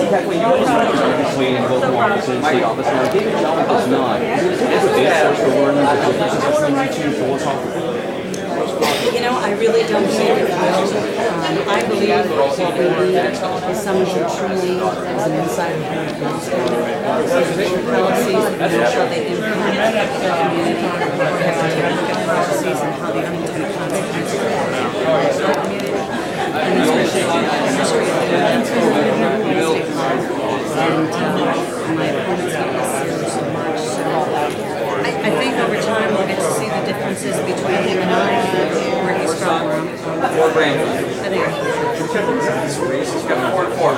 Kathleen, you represent between local office and state office. Now, David Jolly does not. Is it social learning the differences between you two philosophically? You know, I really don't think it will. I believe that if someone who truly is an insider who knows policies and knows how they impact the community, or have to look at policies and how the unintended consequences of our community, and especially the history of the state law, and my opponents have this series so much. So I think over time we'll get to see the differences between him and I, where he's from, where I'm from. I think He's got 4 and 4.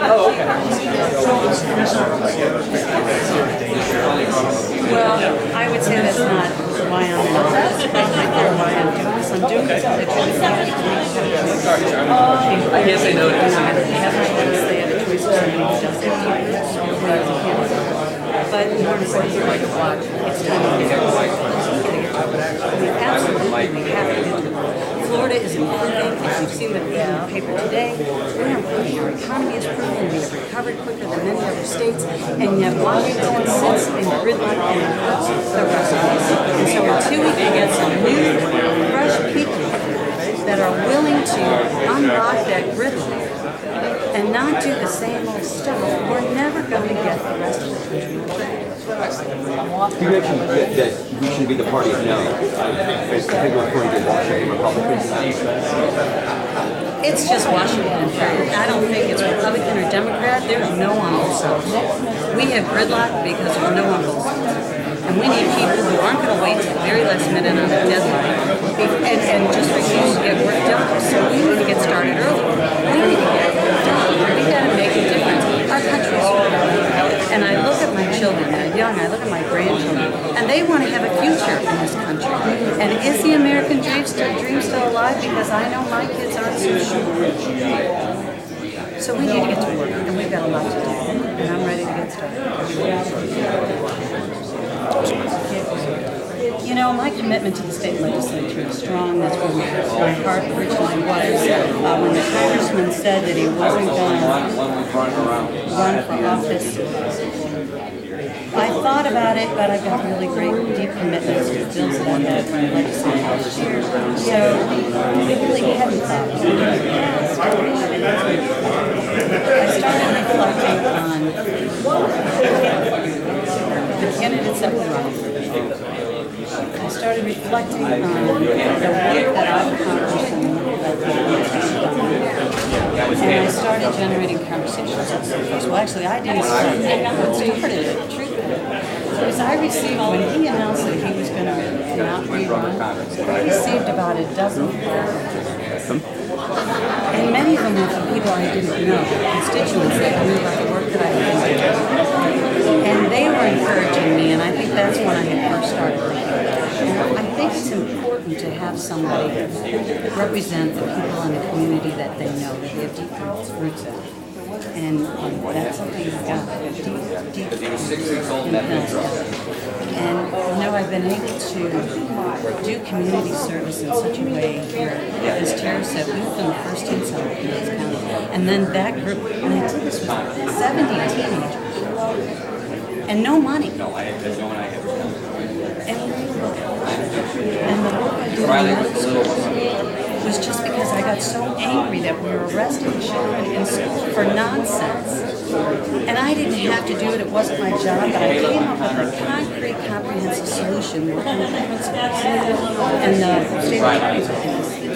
Oh, okay. well, I would say that's not why I'm in office. Why I'm doing this. I'm doing this because I truly I can't say no to this. They have a choice of somebody who does it. But more importantly, it's time to get we absolutely have to get to it. Florida is improving. If you've seen the paper today, we're improving. Our economy is improving. We have recovered quicker than many other states. And yet Washington sits in gridlock and puts the rest of us. And so until we can get some new, fresh people that are willing to unlock that gridlock and not do the same old stuff, we're never going to get the rest of the country. You mentioned that we should be the party of no. I think we're referring to Washington Republicans. It's just Washington. I don't think it's Republican or Democrat. There's no on both sides. We have gridlock because there's no on both sides. And we need people who aren't going to wait till the very last minute on a deadline and just refuse to get work done. So we need to get started early. We need to get work done. We got to make a difference. Our country's and I look at my children, they're young, I look at my grandchildren, and they want to have a future in this country. And is the American dream still alive? Because I know my kids aren't so sure. So we need to get to work, and we've got a lot to do. And I'm ready to get started. You know, my commitment to the state legislature is strong. That's where my heart originally was. When the congressman said that he wasn't going to run for office, I thought about it, but I've got really great, deep commitments to bills that I'm going to legislate this year. So I really hadn't thought about it. I started reflecting on the candidates that were running. I started reflecting on the work that I've accomplished and I started generating conversations. Well, actually, I didn't start. What started it, was I received, when he announced that he was going to not rerun, I received about a dozen calls. And many of them were from people I didn't know, constituents that knew about the work that I had done. And they were encouraging me, and I think that's when I had first started thinking. I think it's important to have somebody represent the people in the community that they know, that they have deep roots in. And that's something you've got deep in. And you know, I've been able to do community service in such a way where, as Tara said, we've been the first teen center in this county. And then that group, and I did this with 70 teenagers. And no money. And the work I did in medical school was just because I got so angry that we were arresting children in school for nonsense. And I didn't have to do it, it wasn't my job, but I came up with a concrete, comprehensive solution working with the principals and the state attorneys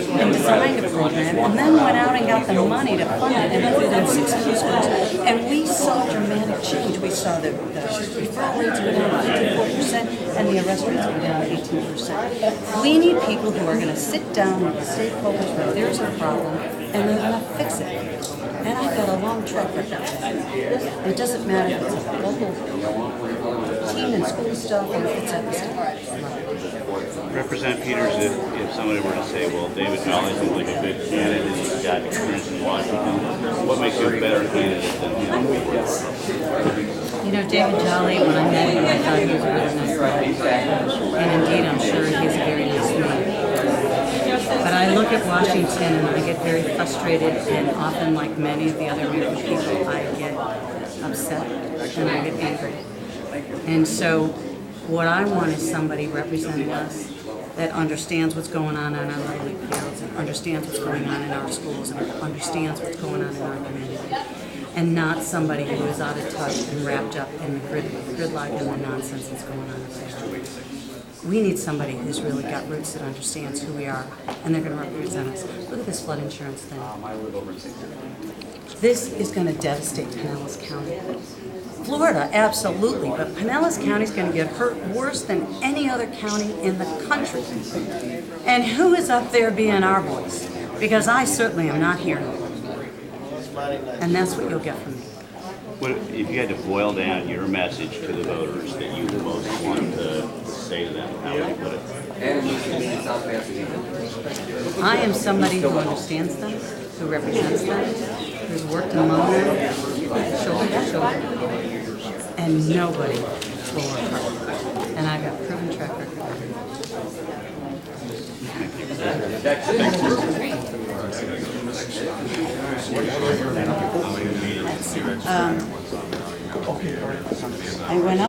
and designed a program, and then went out and got the money to fund it and put it in 16 schools. And we saw dramatic change. We saw the referral rates go down 54% and the arrest rates go down 18%. We need people who are going to sit down with the stakeholders where there's a problem and they're going to fix it. And I've got a long track record. It doesn't matter if it's a local teen and school stuff or if it's at the state. Representative Peters, if somebody were to say, well, David Jolly seems like a good candidate, he's got experience in Washington, what makes you a better candidate than him? You know, David Jolly, when I met him, I thought he was a really nice guy. And indeed, I'm sure he's a very nice man. But I look at Washington and I get very frustrated, and often, like many of the other American people, I get upset and I get angry. And so what I want is somebody representing us that understands what's going on our Little League fields, and understands what's going on in our schools, and understands what's going on in our community. And not somebody who is out of touch and wrapped up in the gridlock and the nonsense that's going on up there. We need somebody who's really got roots that understands who we are, and they're going to represent us. Look at this flood insurance thing. This is going to devastate Pinellas County. Florida, absolutely, but Pinellas County is going to get hurt worse than any other county in the country. And who is up there being our voice? Because I certainly am not here. And that's what you'll get from me. What if you had to boil down your message to the voters that you most want to say to them? How would you put it? I am somebody who understands them, who represents them, who's worked among them, shoulder to shoulder, and nobody will work hard. And I've got a proven track record of it. I went up.